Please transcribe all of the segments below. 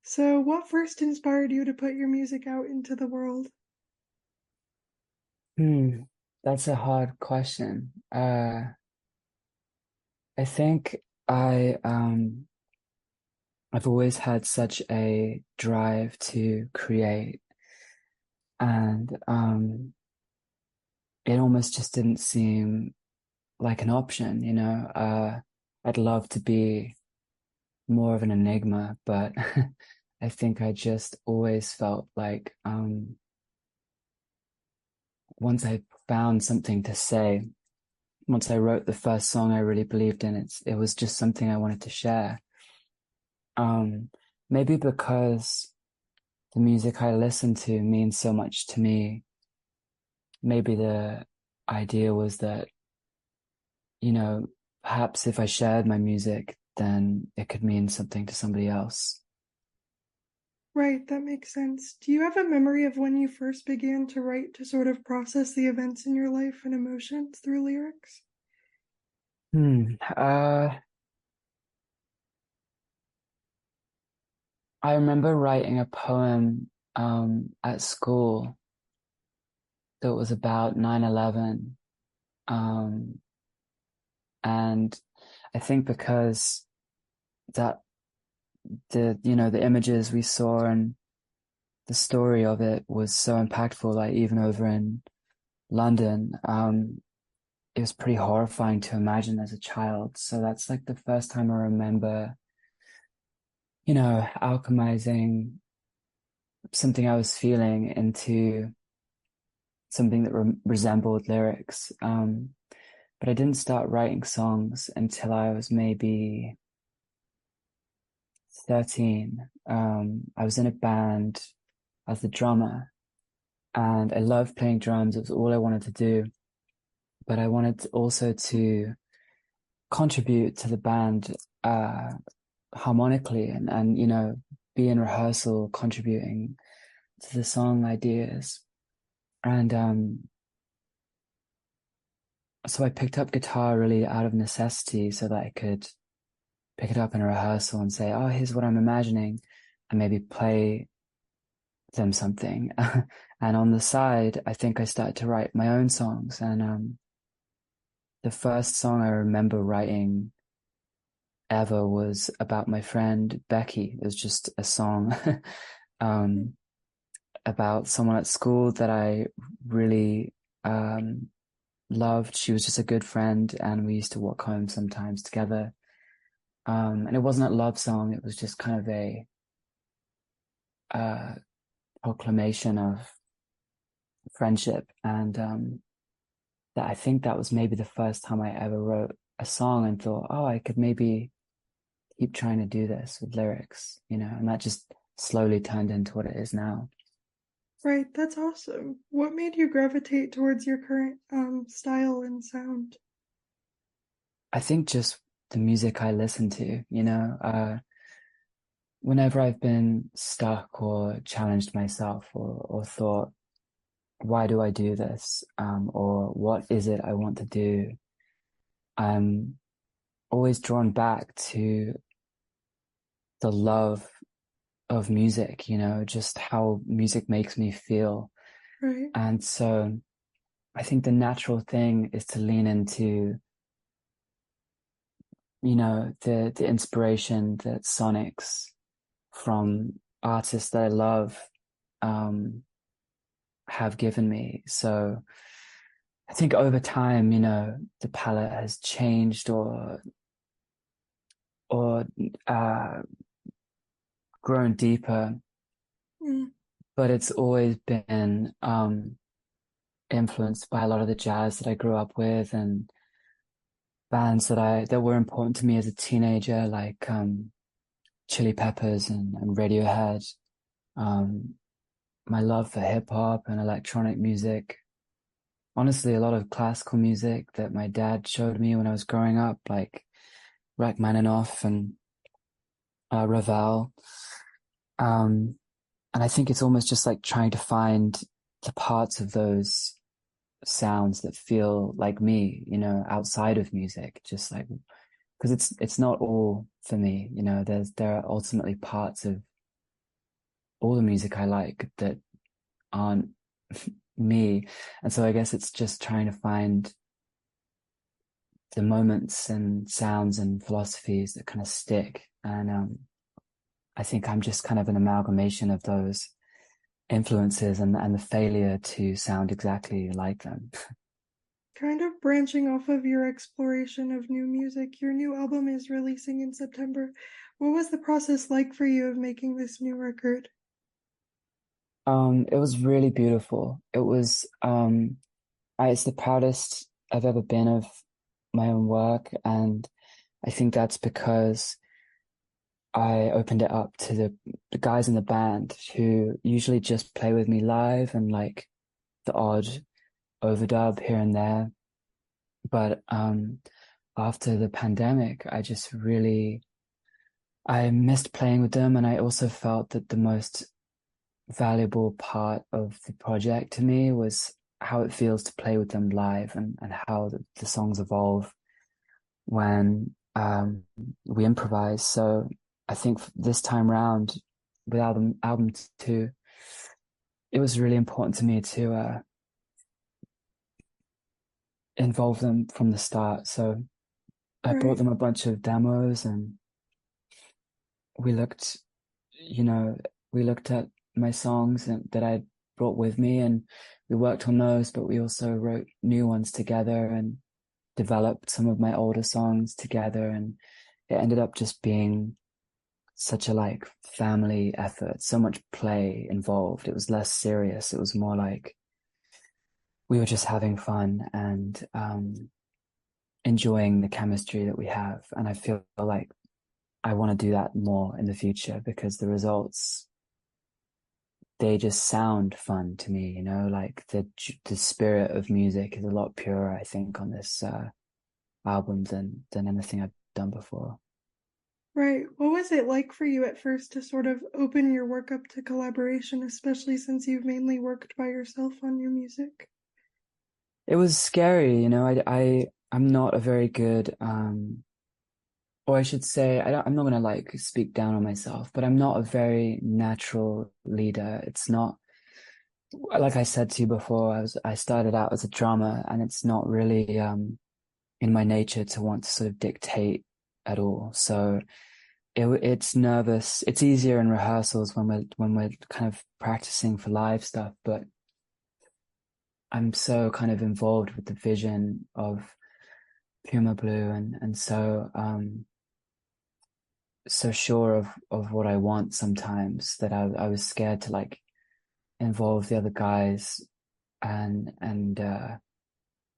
So, what first inspired you to put your music out into the world? Hmm, that's a hard question. I think I I've always had such a drive to create, and it almost just didn't seem like an option, you know. I'd love to be more of an enigma, but I think I just always felt like once I found something to say, once I wrote the first song I really believed in, it was just something I wanted to share. Um, Maybe because the music I listen to means so much to me. Maybe the idea was that, you know, perhaps if I shared my music, then it could mean something to somebody else. Right, that makes sense. Do you have a memory of when you first began to write to sort of process the events in your life and emotions through lyrics? Hmm. I remember writing a poem at school that was about 9/11. Um, and I think because that the images we saw and the story of it was so impactful, like even over in London, it was pretty horrifying to imagine as a child. So that's like the first time I remember, alchemizing something I was feeling into something that resembled lyrics. But I didn't start writing songs until I was maybe 13. I was in a band as the drummer, and I loved playing drums. It was all I wanted to do. But I wanted also to contribute to the band harmonically and be in rehearsal contributing to the song ideas. And so I picked up guitar really out of necessity so that I could pick it up in a rehearsal and say, oh, here's what I'm imagining, and maybe play them something. And on the side, I think I started to write my own songs. And the first song I remember writing ever was about my friend Becky. It was just a song um, about someone at school that I really loved. She was just a good friend, and we used to walk home sometimes together. And it wasn't a love song, it was just kind of a uh, proclamation of friendship. And that I think that was maybe the first time I ever wrote a song and thought, oh, I could maybe keep trying to do this with lyrics, and that just slowly turned into what it is now. Right, that's awesome. What made you gravitate towards your current style and sound? I think just the music I listen to, whenever I've been stuck or challenged myself or thought, why do I do this? Or what is it I want to do? I'm always drawn back to the love of music, just how music makes me feel. Right. And so I think the natural thing is to lean into, the inspiration that sonics from artists that I love um, have given me. So I think over time, the palette has changed or grown deeper, Mm. but it's always been influenced by a lot of the jazz that I grew up with and bands that were important to me as a teenager, like Chili Peppers and Radiohead. Um, my love for hip hop and electronic music. Honestly, a lot of classical music that my dad showed me when I was growing up, like Rachmaninoff and Ravel. Um, and I think it's almost just like trying to find the parts of those sounds that feel like me, outside of music, just like because it's not all for me, there are ultimately parts of all the music I like that aren't me. And so I guess it's just trying to find the moments and sounds and philosophies that kind of stick. And I think I'm just kind of an amalgamation of those influences and the failure to sound exactly like them. Kind of branching off of your exploration of new music, your new album is releasing in September. What was the process like for you of making this new record? It was really beautiful. It's the proudest I've ever been of my own work, and I think that's because I opened it up to the guys in the band who usually just play with me live and like the odd overdub here and there. But after the pandemic, I missed playing with them, and I also felt that the most valuable part of the project to me was how it feels to play with them live and how the songs evolve when we improvise. So I think this time round with album two, it was really important to me to involve them from the start. So I brought Right. them a bunch of demos and we looked, you know, we looked at my songs that I brought with me and we worked on those, but we also wrote new ones together and developed some of my older songs together. And it ended up just being such a like family effort, so much play involved. It was less serious. It was more like we were just having fun and enjoying the chemistry that we have. And I feel like I want to do that more in the future because the results, they just sound fun to me, you know, like the spirit of music is a lot purer, I think, on this album than anything I've done before. Right. What was it like for you at first to sort of open your work up to collaboration, especially since you've mainly worked by yourself on new music? It was scary, you know. I'm not a very good or I should say I'm not gonna like speak down on myself, but I'm not a very natural leader. It's not like I said to you before, I started out as a drummer and it's not really in my nature to want to sort of dictate at all. So it's nervous. It's easier in rehearsals when we're kind of practicing for live stuff, but I'm so kind of involved with the vision of Puma Blue and so sure of what I want sometimes that I was scared to like involve the other guys and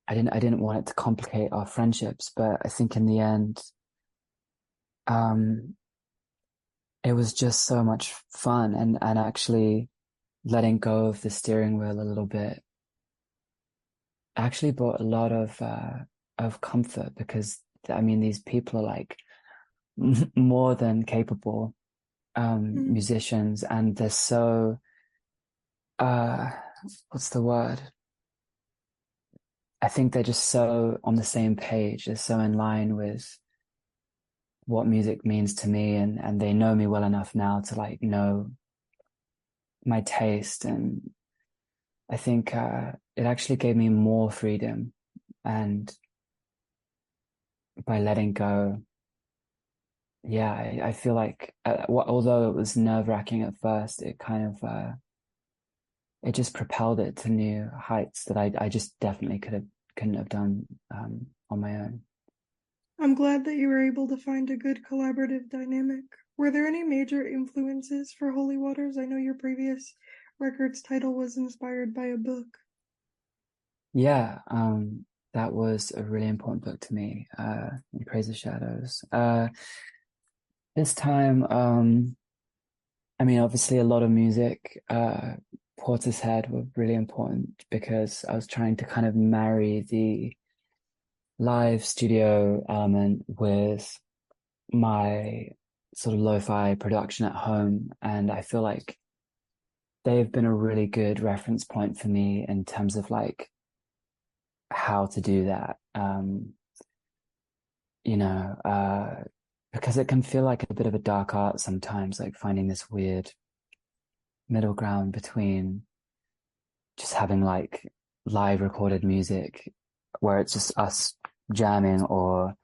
I didn't want it to complicate our friendships, but I think in the end um it was just so much fun and actually letting go of the steering wheel a little bit actually brought a lot of comfort because I mean these people are like more than capable Mm. musicians and they're so uh what's the word? I think they're just so on the same page. They're so in line with what music means to me and they know me well enough now to like know my taste and I think it actually gave me more freedom and by letting go yeah I feel like although it was nerve-wracking at first it kind of it just propelled it to new heights that I just definitely couldn't have done on my own. I'm glad that you were able to find a good collaborative dynamic. Were there any major influences for Holy Waters? I know your previous record's title was inspired by a book. Yeah, that was a really important book to me, in Praise the Shadows. This time, I mean, obviously a lot of music, Portishead were really important because I was trying to kind of marry the live studio element with my sort of lo-fi production at home. And I feel like they've been a really good reference point for me in terms of like how to do that. You know, because it can feel like a bit of a dark art sometimes, like finding this weird middle ground between just having like live recorded music where it's just us jamming or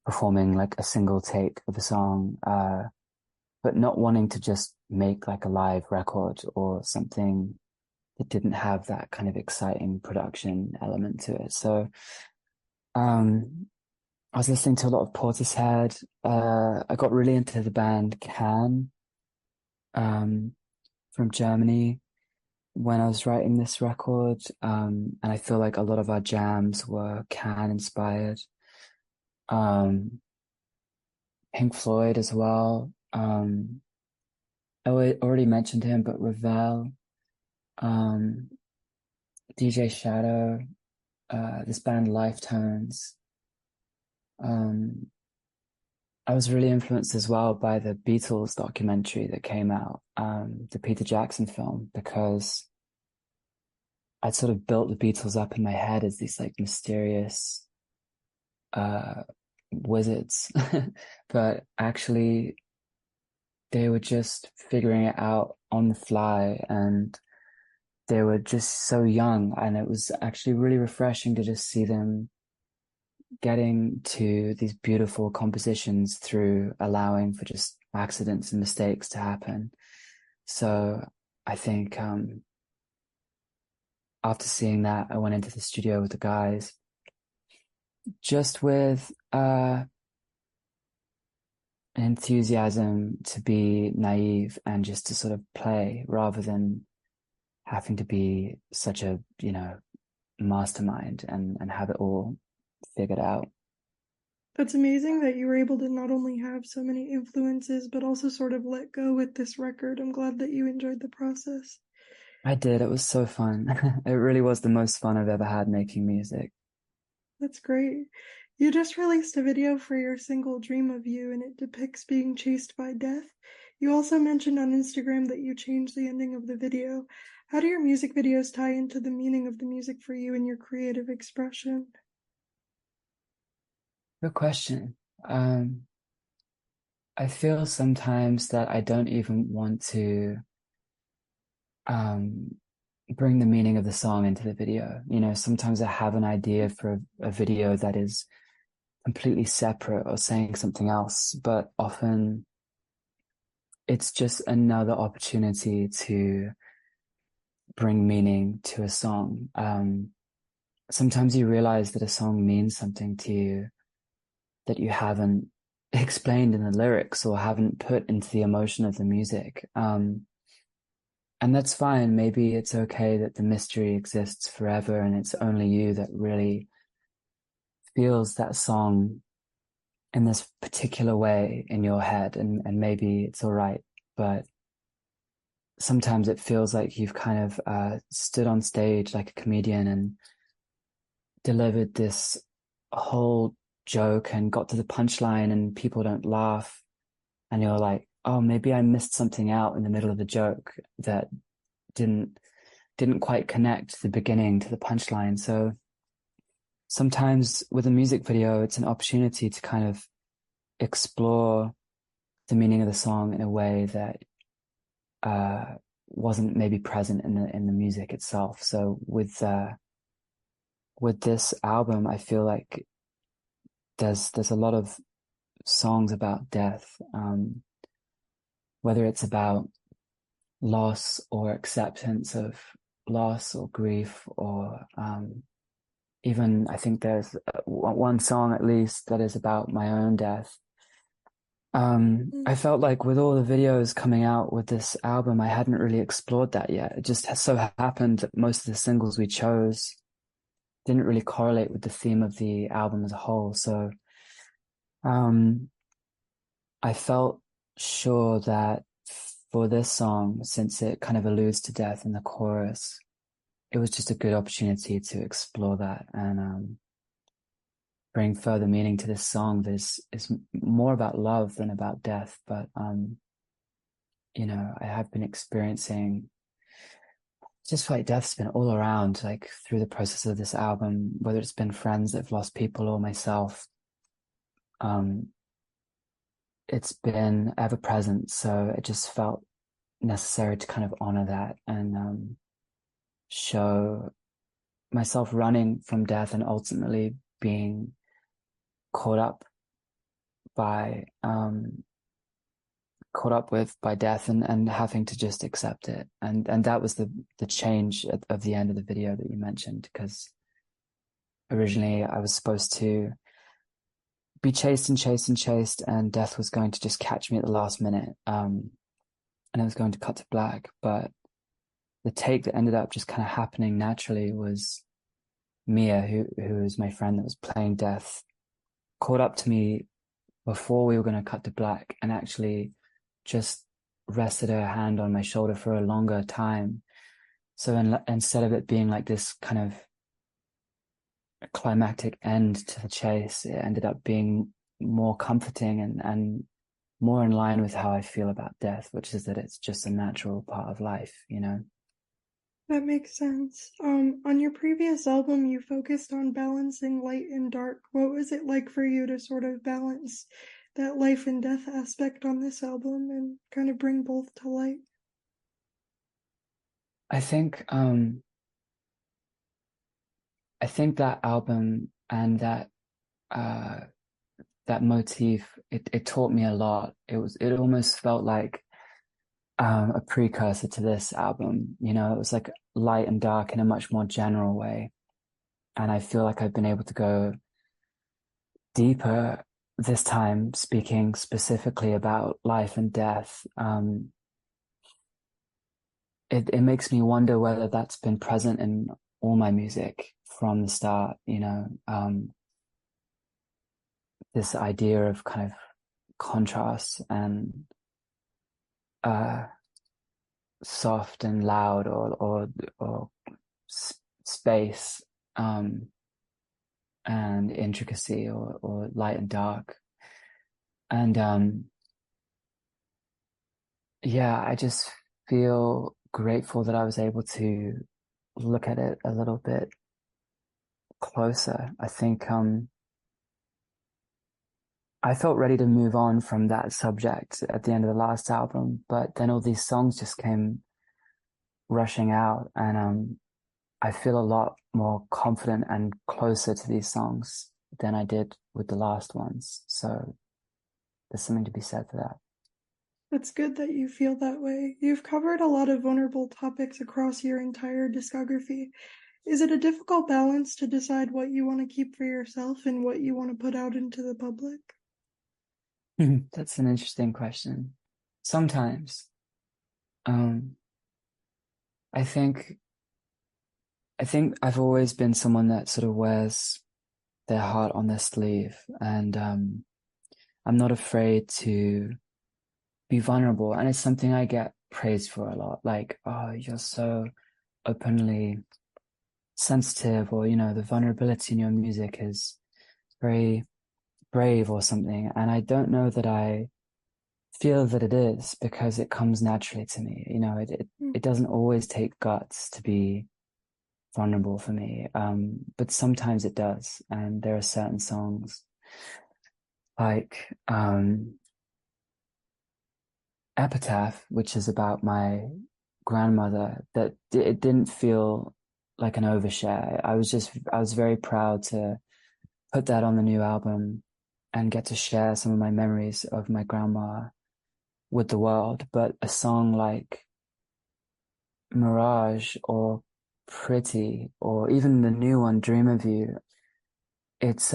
performing like a single take of a song, but not wanting to just make like a live record or something that didn't have that kind of exciting production element to it. So I was listening to a lot of Portishead. I got really into the band Can um, from Germany when I was writing this record. And I feel like a lot of our jams were Can inspired. Pink Floyd as well. I already mentioned him, but Ravel, um, DJ Shadow, this band Lifetones. I was really influenced as well by the Beatles documentary that came out, the Peter Jackson film, because I'd sort of built the Beatles up in my head as these like mysterious wizards, but actually they were just figuring it out on the fly, and they were just so young, and it was actually really refreshing to just see them getting to these beautiful compositions through allowing for just accidents and mistakes to happen. So I think after seeing that, I went into the studio with the guys just with an enthusiasm to be naive and just to sort of play rather than having to be such a, mastermind and have it all figured out. That's amazing that you were able to not only have so many influences, but also sort of let go with this record. I'm glad that you enjoyed the process. I did. It was so fun. It really was the most fun I've ever had making music. That's great. You just released a video for your single Dream of You, and it depicts being chased by death. You also mentioned on Instagram that you changed the ending of the video. How do your music videos tie into the meaning of the music for you and your creative expression? Good question. I feel sometimes that I don't even want to um, bring the meaning of the song into the video. Sometimes I have an idea for a video that is completely separate or saying something else, but often it's just another opportunity to bring meaning to a song. Sometimes you realize that a song means something to you that you haven't explained in the lyrics or haven't put into the emotion of the music. And that's fine. Maybe it's okay that the mystery exists forever and it's only you that really feels that song in this particular way in your head. And maybe it's all right. But sometimes it feels like you've kind of stood on stage like a comedian and delivered this whole joke and got to the punchline and people don't laugh. And you're like, oh, maybe I missed something out in the middle of the joke that didn't quite connect the beginning to the punchline. So sometimes with a music video, it's an opportunity to kind of explore the meaning of the song in a way that wasn't maybe present in the music itself. So with this album, I feel like there's a lot of songs about death, whether it's about loss or acceptance of loss or grief, or even I think there's one song at least that is about my own death. I felt like with all the videos coming out with this album, I hadn't really explored that yet. It just so happened that most of the singles we chose didn't really correlate with the theme of the album as a whole. So I felt sure that for this song, since it kind of alludes to death in the chorus, it was just a good opportunity to explore that and bring further meaning to this song that is more about love than about death. But I have been experiencing just like death's been all around, like through the process of this album, whether it's been friends that have lost people or myself. It's been ever present. So it just felt necessary to kind of honor that and show myself running from death and ultimately being caught up by by death and having to just accept it. And that was the change of the end of the video that you mentioned, because originally I was supposed to be chased and chased and chased, and death was going to just catch me at the last minute. And it was going to cut to black. But the take that ended up just kind of happening naturally was Mia, who was my friend that was playing death, caught up to me before we were going to cut to black and actually just rested her hand on my shoulder for a longer time. So instead of it being like this kind of climactic end to the chase, it ended up being more comforting and more in line with how I feel about death, which is that it's just a natural part of life, you know? That makes sense. On your previous album, you focused on balancing light and dark. What was it like for you to sort of balance that life and death aspect on this album and kind of bring both to light? I think that album and that that motif, it taught me a lot. It almost felt like a precursor to this album. You know, it was like light and dark in a much more general way. And I feel like I've been able to go deeper this time, speaking specifically about life and death. It makes me wonder whether that's been present in all my music from the start, you know, this idea of kind of contrast and soft and loud or space and intricacy or light and dark. And yeah, I just feel grateful that I was able to look at it a little bit closer. I think I felt ready to move on from that subject at the end of the last album, but then all these songs just came rushing out, and I feel a lot more confident and closer to these songs than I did with the last ones. So there's something to be said for that. It's good that you feel that way. You've covered a lot of vulnerable topics across your entire discography. Is it a difficult balance to decide what you want to keep for yourself and what you want to put out into the public? That's an interesting question. Sometimes, um, I think I've always been someone that sort of wears their heart on their sleeve, and I'm not afraid to be vulnerable, and it's something I get praised for a lot. Like, oh, you're so openly sensitive, or you know, the vulnerability in your music is very brave or something. And I don't know that I feel that it is, because it comes naturally to me. You know, it doesn't always take guts to be vulnerable for me. But sometimes it does. And there are certain songs like Epitaph, which is about my grandmother, that it didn't feel like an overshare. I was very proud to put that on the new album and get to share some of my memories of my grandma with the world. But a song like Mirage or Pretty, or even the new one, Dream of You, it's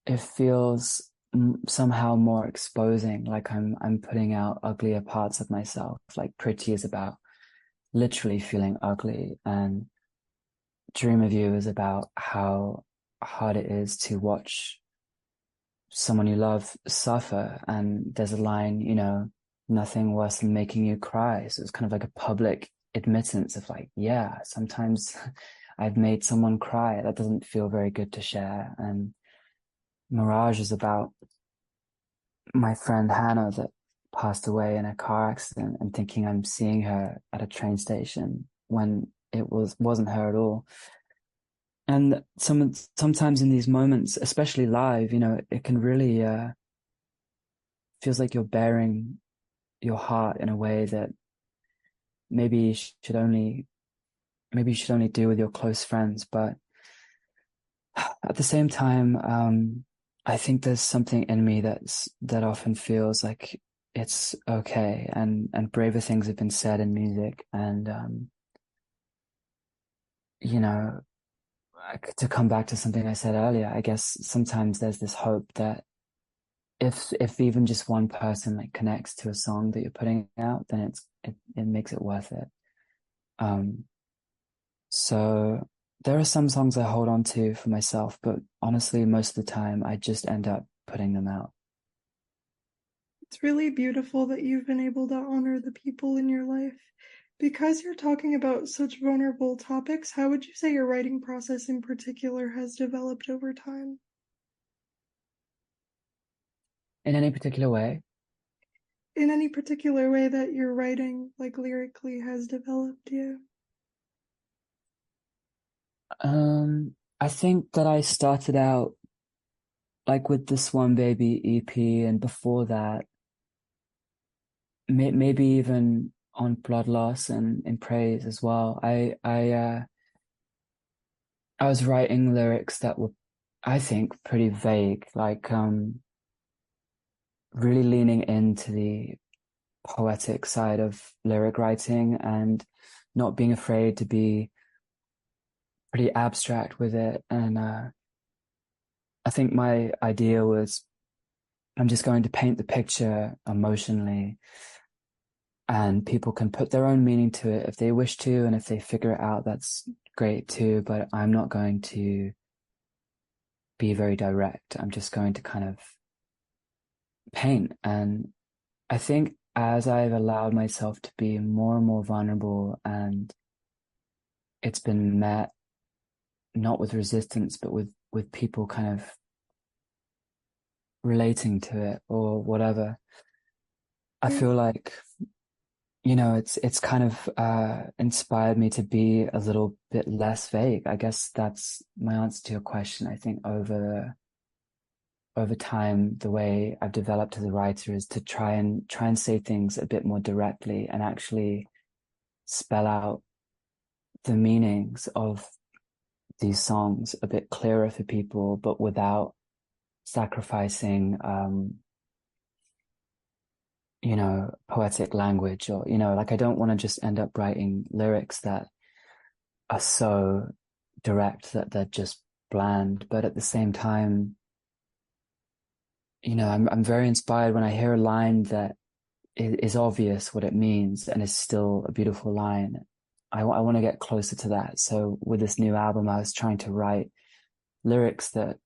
it feels somehow more exposing, like I'm putting out uglier parts of myself. Like Pretty is about literally feeling ugly, and Dream of You is about how hard it is to watch someone you love suffer. And there's a line, you know, nothing worse than making you cry. So it's kind of like a public admittance of like, yeah, sometimes I've made someone cry. That doesn't feel very good to share. And Mirage is about my friend Hannah that passed away in a car accident, and thinking I'm seeing her at a train station when it wasn't her at all. And sometimes in these moments, especially live, you know, it can really feels like you're bearing your heart in a way that maybe you should only maybe you should only do with your close friends. But at the same time, I think there's something in me that often feels like it's okay, and braver things have been said in music, and you know, to come back to something I said earlier, I guess sometimes there's this hope that if even just one person like connects to a song that you're putting out, then it makes it worth it. Um, so there are some songs I hold on to for myself, but honestly, most of the time I just end up putting them out. It's really beautiful that you've been able to honor the people in your life. Because you're talking about such vulnerable topics, how would you say your writing process in particular has developed over time? In any particular way, In any particular way that your writing, like lyrically, has developed you? I think that I started out like with the Swan Baby EP, and before that, maybe even on Blood Loss and in Praise as well. I was writing lyrics that were, I think, pretty vague, like really leaning into the poetic side of lyric writing and not being afraid to be pretty abstract with it. And I think my idea was I'm just going to paint the picture emotionally, and people can put their own meaning to it if they wish to, and if they figure it out, that's great too. But I'm not going to be very direct. I'm just going to kind of paint. And I think as I've allowed myself to be more and more vulnerable, and it's been met not with resistance, but with people kind of relating to it or whatever, I Yeah, feel like, it's kind of inspired me to be a little bit less vague. I guess that's my answer to your question. I think over time, the way I've developed as a writer is to try and say things a bit more directly and actually spell out the meanings of these songs a bit clearer for people, but without sacrificing, poetic language, or, like I don't want to just end up writing lyrics that are so direct that they're just bland. But at the same time, I'm very inspired when I hear a line that is obvious what it means and is still a beautiful line. I want to get closer to that. So with this new album, I was trying to write lyrics that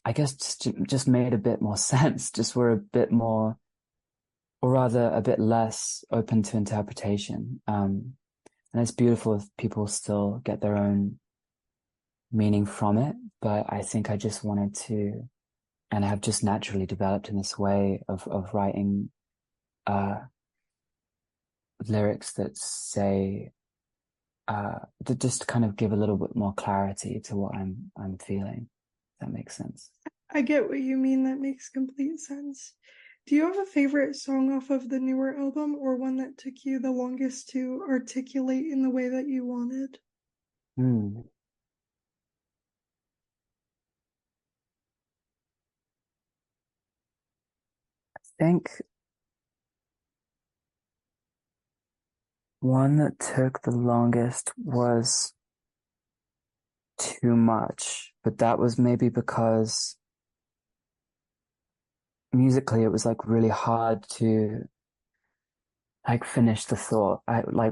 I guess just made a bit more sense, just were a bit more, or rather a bit less open to interpretation. And it's beautiful if people still get their own meaning from it. But I think I just wanted to, and have just naturally developed in this way of writing uh, lyrics that say, that just kind of give a little bit more clarity to what I'm feeling. If that makes sense. I get what you mean. That makes complete sense. Do you have a favorite song off of the newer album, or one that took you the longest to articulate in the way that you wanted? Hmm. I think one that took the longest was Too Much, but that was maybe because musically it was like really hard to like finish the thought.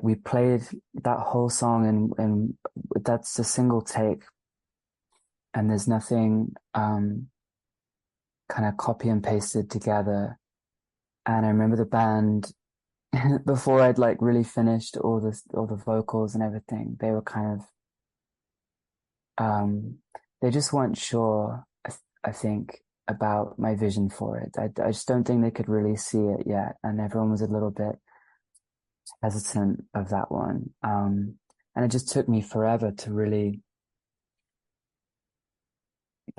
We played that whole song, and that's a single take, and there's nothing kind of copy and pasted together. And I remember the band before I'd like really finished all the vocals and everything, they were kind of they just weren't sure, I think, about my vision for it. I just don't think they could really see it yet, and everyone was a little bit hesitant of that one. And it just took me forever to really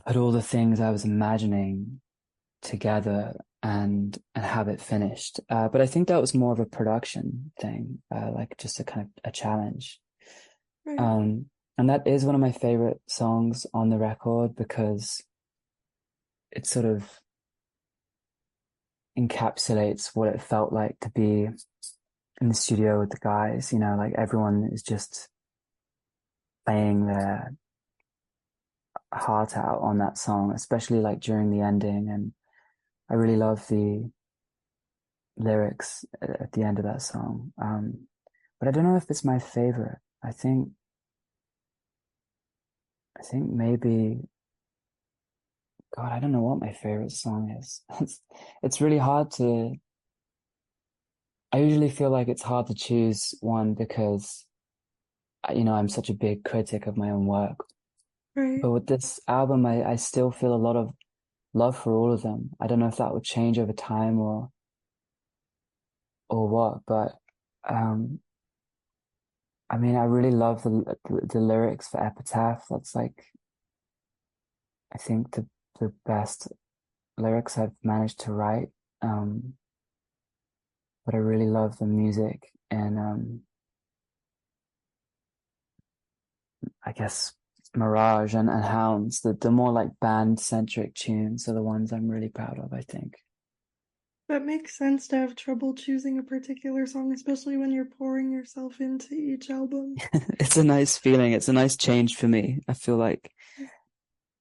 put all the things I was imagining together and have it finished. But I think that was more of a production thing, like just a kind of a challenge. Right. Um, and that is one of my favorite songs on the record because it sort of encapsulates what it felt like to be in the studio with the guys. You know, like everyone is just playing their heart out on that song, especially like during the ending. And I really love the lyrics at the end of that song. But I don't know if it's my favorite. I think maybe, God, I don't know what my favorite song is. It's really hard to, I usually feel like it's hard to choose one because, you know, I'm such a big critic of my own work. Right. But with this album, I still feel a lot of love for all of them. I don't know if that would change over time or what, but um, I mean, I really love the lyrics for Epitaph. That's like, I think the best lyrics I've managed to write. Um, but I really love the music and I guess Mirage and Hounds, the more like band centric tunes are the ones I'm really proud of, I think. That makes sense to have trouble choosing a particular song, especially when you're pouring yourself into each album. It's a nice feeling. It's a nice change for me. I feel like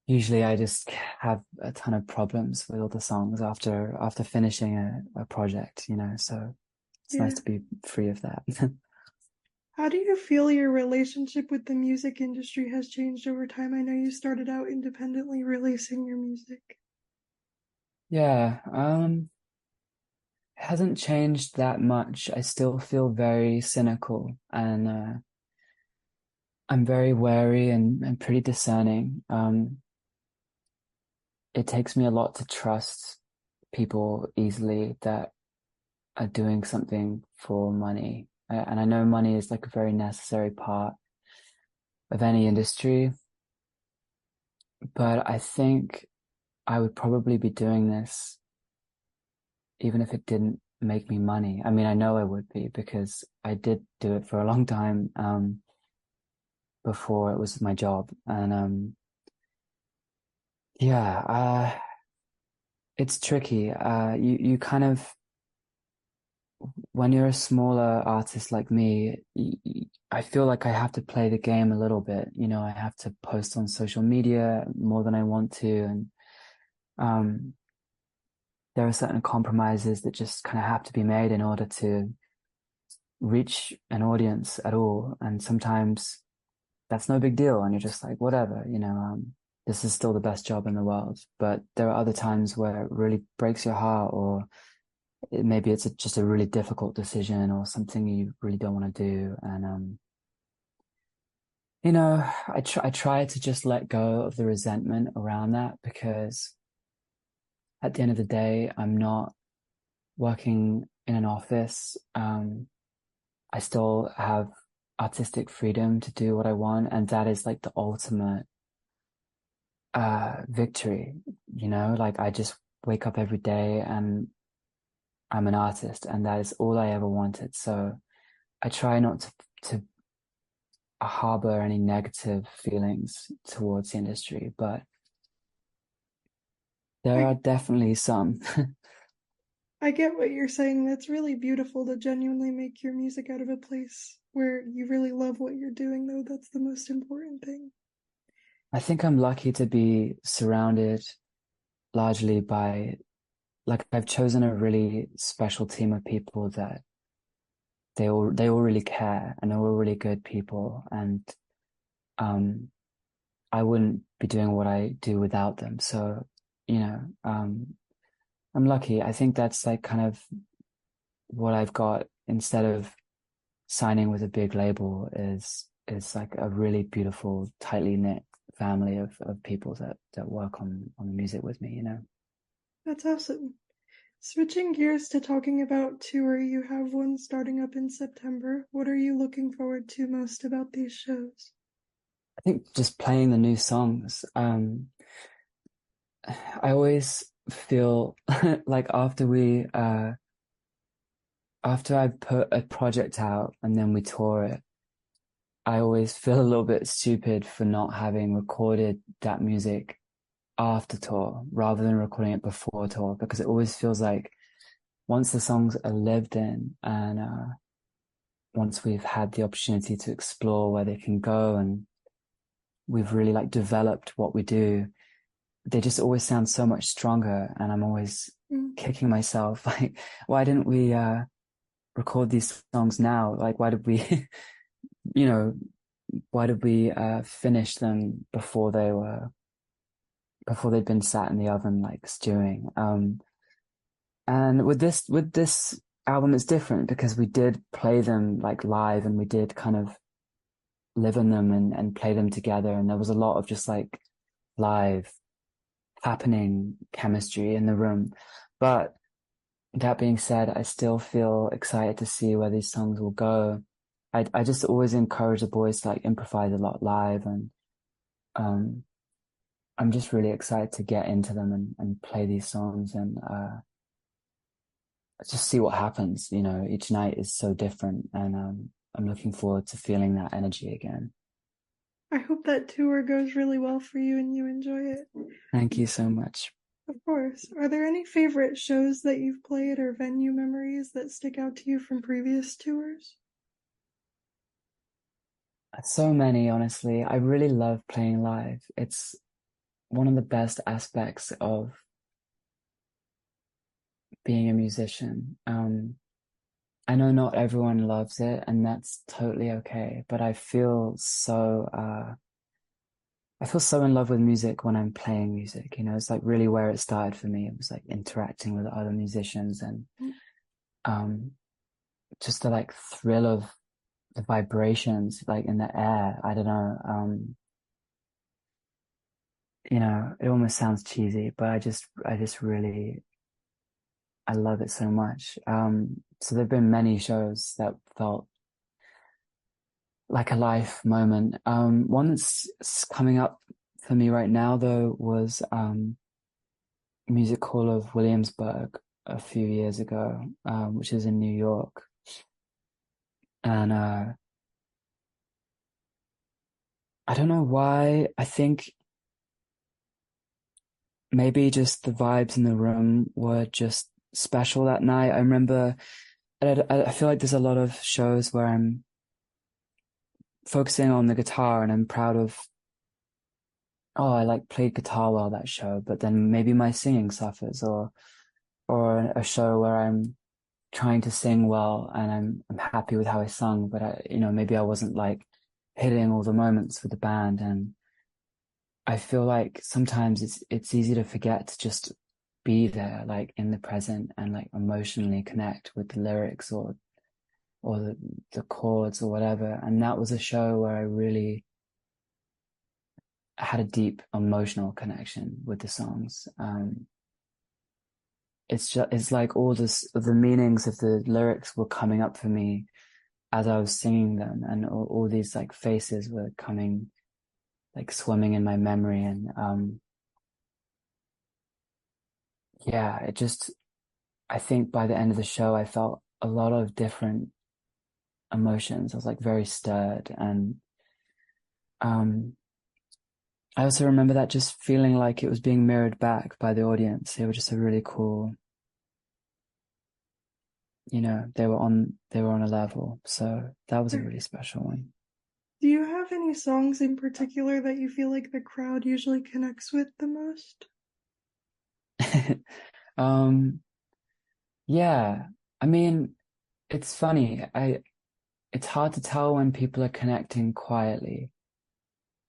usually I just have a ton of problems with all the songs after finishing a project, you know, so it's nice Yeah. to be free of that. How do you feel your relationship with the music industry has changed over time? I know you started out independently releasing your music. Yeah, it hasn't changed that much. I still feel very cynical and I'm very wary and pretty discerning. It takes me a lot to trust people easily that are doing something for money. And I know money is like a very necessary part of any industry, but I think I would probably be doing this even if it didn't make me money. I mean, I know I would be because I did do it for a long time before it was my job. And yeah, it's tricky. You kind of when you're a smaller artist like me, I feel like I have to play the game a little bit. You know, I have to post on social media more than I want to, and um, there are certain compromises that just kind of have to be made in order to reach an audience at all. And sometimes that's no big deal, and you're just like, whatever, you know. This is still the best job in the world, but there are other times where it really breaks your heart, or maybe it's just a really difficult decision or something you really don't want to do. And, you know, I try to just let go of the resentment around that because at the end of the day, I'm not working in an office. I still have artistic freedom to do what I want. And that is like the ultimate, victory, you know, like I just wake up every day and I'm an artist and that is all I ever wanted. So I try not to harbor any negative feelings towards the industry, but there I are definitely some. I get what you're saying. That's really beautiful to genuinely make your music out of a place where you really love what you're doing, though. That's the most important thing. I think I'm lucky to be surrounded largely by, like, I've chosen a really special team of people that they all really care and they're all really good people. And um, I wouldn't be doing what I do without them. So, you know, I'm lucky. I think that's like kind of what I've got instead of signing with a big label is like a really beautiful, tightly knit family of people that work on the music with me, you know. That's awesome. Switching gears to talking about tour, you have one starting up in September. What are you looking forward to most about these shows? I think just playing the new songs. I always feel like after I've put a project out and then we tour it, I always feel a little bit stupid for not having recorded that music after tour rather than recording it before tour, because it always feels like once the songs are lived in and once we've had the opportunity to explore where they can go and we've really like developed what we do, they just always sound so much stronger. And I'm always kicking myself like, why didn't we record these songs now? Like, why did we, you know, why did we finish them before they'd been sat in the oven like stewing? And with this album, it's different because we did play them like live and we did kind of live in them and play them together. And there was a lot of just like live happening chemistry in the room. But that being said, I still feel excited to see where these songs will go. I just always encourage the boys to like improvise a lot live, and I'm just really excited to get into them and play these songs and just see what happens. You know, each night is so different, and I'm looking forward to feeling that energy again. I hope that tour goes really well for you and you enjoy it. Thank you so much. Of course. Are there any favorite shows that you've played or venue memories that stick out to you from previous tours? So many, honestly. I really love playing live. It's one of the best aspects of being a musician. I know not everyone loves it, and that's totally okay. But I feel so in love with music when I'm playing music. You know, it's like really where it started for me. It was like interacting with other musicians and um, just the like thrill of the vibrations like in the air. I don't know. You know, it almost sounds cheesy, but I just really, I love it so much. So there've been many shows that felt like a life moment. One that's coming up for me right now though was Music Hall of Williamsburg a few years ago, which is in New York. And I don't know why. I think maybe just the vibes in the room were just special that night. I remember, I feel like there's a lot of shows where I'm focusing on the guitar and I'm proud of, oh, I like played guitar well that show, but then maybe my singing suffers, or a show where I'm trying to sing well and I'm happy with how I sung, but maybe I wasn't like hitting all the moments with the band. And I feel like sometimes it's easy to forget to just be there, like in the present, and like emotionally connect with the lyrics or the chords or whatever. And that was a show where I really had a deep emotional connection with the songs. It's like all the meanings of the lyrics were coming up for me as I was singing them, and all these like faces were coming, like swimming in my memory. And yeah, I think by the end of the show, I felt a lot of different emotions. I was like very stirred. And um, I also remember that just feeling like it was being mirrored back by the audience. They were just a really cool, they were on a level. So that was a really special one. Do you have any songs in particular that you feel like the crowd usually connects with the most? um, yeah, I mean, it's funny. It's hard to tell when people are connecting quietly,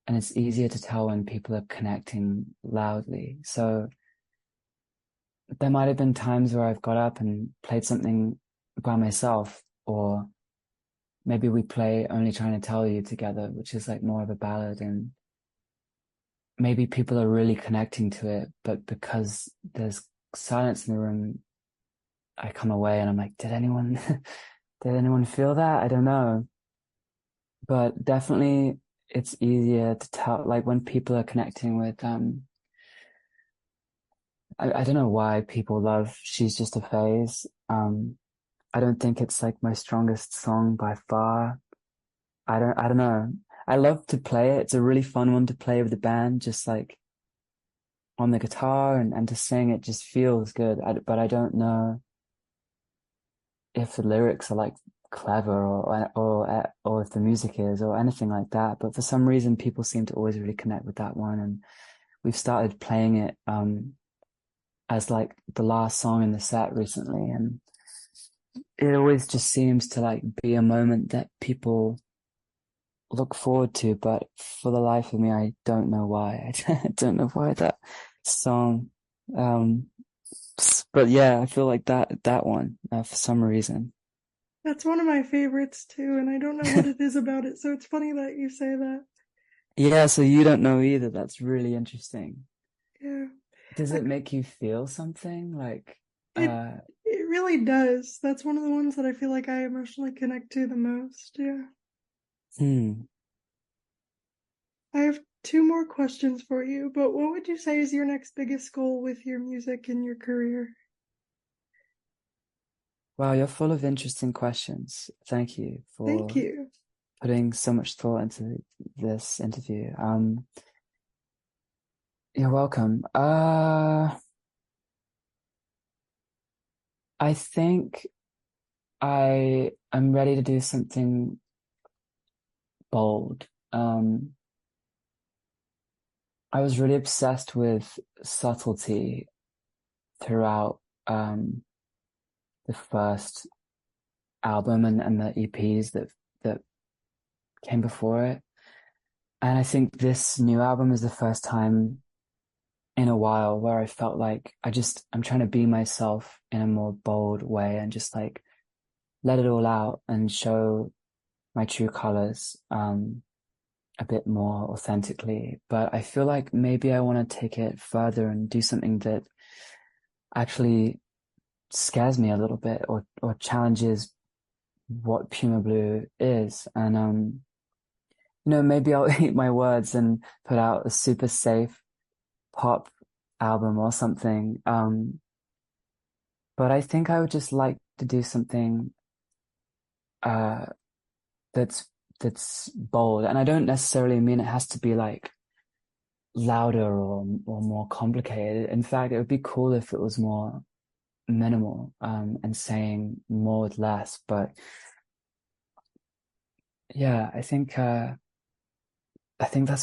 and it's easier to tell when people are connecting loudly. So there might have been times where I've got up and played something by myself, or maybe we play Only Trying to Tell You together, which is like more of a ballad, and maybe people are really connecting to it, but because there's silence in the room, I come away and I'm like, did anyone did anyone feel that? I don't know. But definitely it's easier to tell like when people are connecting with I don't know why people love She's Just a Phase. I don't think it's like my strongest song by far. I don't know. I love to play it. It's a really fun one to play with the band, just like on the guitar and to sing. It just feels good. But I don't know if the lyrics are like clever or if the music is or anything like that. But for some reason, people seem to always really connect with that one, and we've started playing it as like the last song in the set recently, and it always just seems to like be a moment that people look forward to, but for the life of me, I don't know why. I don't know why that song. Um, but yeah, I feel like that one for some reason. That's one of my favorites too, and I don't know what it is about it, so it's funny that you say that. Yeah, so you don't know either. That's really interesting. Yeah. Does I, it make you feel something like it it really does. That's one of the ones that I feel like I emotionally connect to the most. Yeah. hmm. I have two more questions for you, but what would you say is your next biggest goal with your music and your career? Wow, you're full of interesting questions. Thank you Thank for you. putting so much thought into this interview. You're welcome. I think I am ready to do something bold. I was really obsessed with subtlety throughout the first album and the EPs that came before it. And I think this new album is the first time in a while where I felt like I'm trying to be myself in a more bold way and just like let it all out and show my true colors a bit more authentically. But I feel like maybe I want to take it further and do something that actually scares me a little bit or challenges what Puma Blue is. And maybe I'll eat my words and put out a super safe pop album or something. But I think I would just like to do something uh that's that's bold. And I don't necessarily mean it has to be like louder or more complicated. In fact, it would be cool if it was more minimal and saying more with less. But yeah, I think that's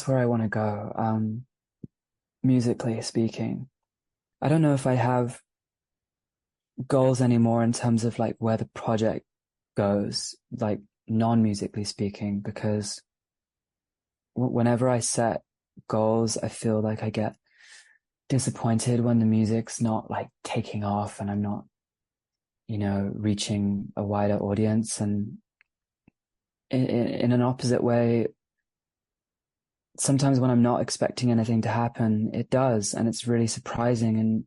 where I want to go, musically speaking. I don't know if I have goals anymore in terms of like where the project goes, like non-musically speaking, because whenever I set goals, I feel like I get disappointed when the music's not like taking off and I'm not, reaching a wider audience. And in an opposite way, sometimes when I'm not expecting anything to happen, it does. And it's really surprising. And,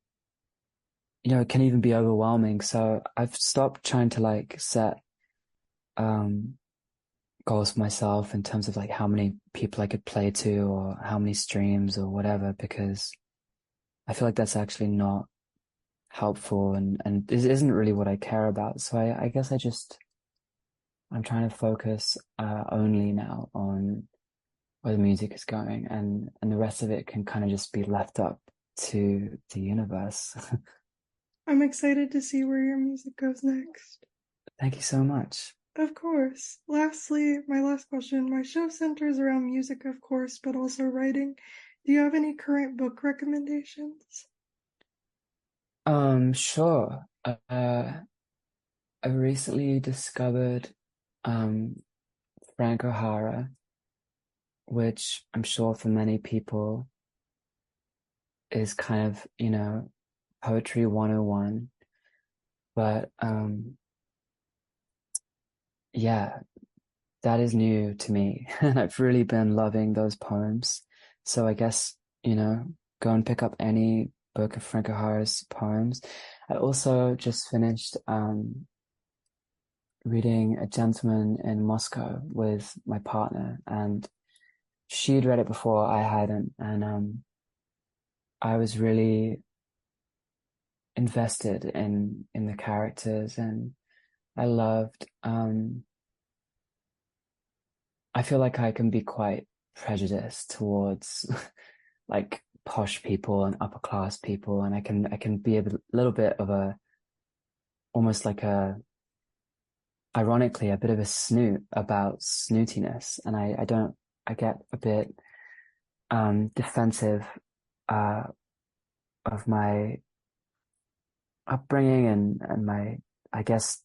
it can even be overwhelming. So I've stopped trying to like set, um, goals for myself in terms of like how many people I could play to or how many streams or whatever, because I feel like that's actually not helpful and this isn't really what I care about. So I guess I'm trying to focus only now on where the music is going, and the rest of it can kind of just be left up to the universe. I'm excited to see where your music goes next. Thank you so much. Of course. Lastly, my last question. My show centers around music, of course, but also writing. Do you have any current book recommendations? Sure. I recently discovered um Frank O'Hara, which I'm sure for many people is kind of, poetry 101. But yeah, that is new to me. And I've really been loving those poems. So I guess, go and pick up any book of Frank O'Hara's poems. I also just finished reading A Gentleman in Moscow with my partner, and she'd read it before I hadn't. And I was really invested in the characters, and I loved. I feel like I can be quite prejudiced towards like posh people and upper class people, and I can be a little bit of a almost like a ironically a bit of a snoot about snootiness, and I don't I get a bit defensive uh of my upbringing and my I guess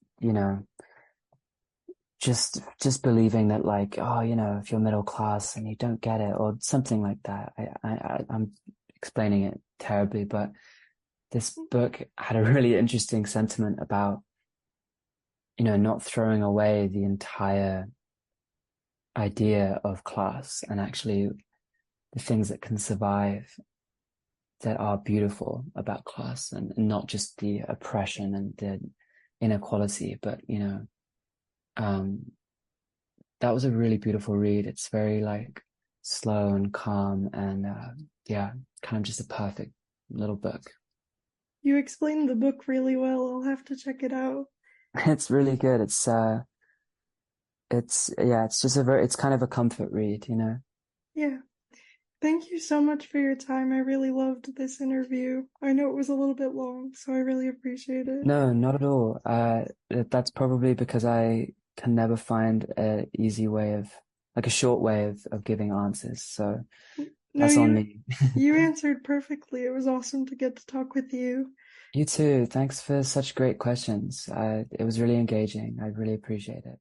just believing that like, oh, if you're middle class and you don't get it or something like that. I'm explaining it terribly, but this book had a really interesting sentiment about not throwing away the entire idea of class, and actually the things that can survive that are beautiful about class, and not just the oppression and the inequality, but um that was a really beautiful read. It's very like slow and calm, and yeah, kind of just a perfect little book. You explained the book really well. I'll have to check it out. It's really good. It's yeah, it's just it's kind of a comfort read. Yeah. Thank you so much for your time. I really loved this interview. I know it was a little bit long, so I really appreciate it. No, not at all. That's probably because I can never find a easy way of like a short way of giving answers. So No, that's on you me. you answered perfectly. It was awesome to get to talk with you. You too. Thanks for such great questions. It was really engaging. I really appreciate it.